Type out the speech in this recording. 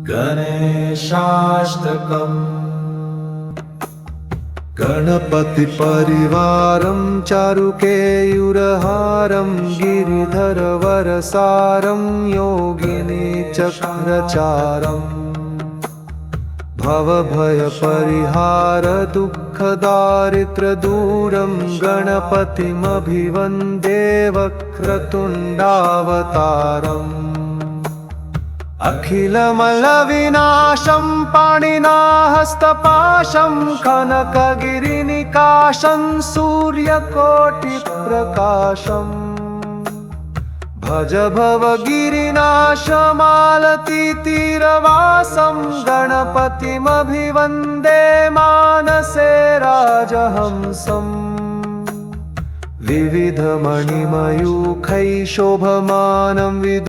गणेशाष्टकम् गणपतिपरिवारं चारुकेयूरहारं गिरिधरवरसारं योगिनीचक्रचारम् भवभयपरिहार दुःखदारिद्र्यदूरं गणपतिमभिवन्दे वक्रतुण्डावतारम् अखिलमलविनाशं पाणिनाहस्तपाशं कनकगिरिनिकाशं सूर्यकोटिप्रकाशम् भज भवगिरिनाशमालतीतीरवासं गणपतिमभिवन्दे मानसे राजहंसम् विविधमणिमयूखैः शोभमानं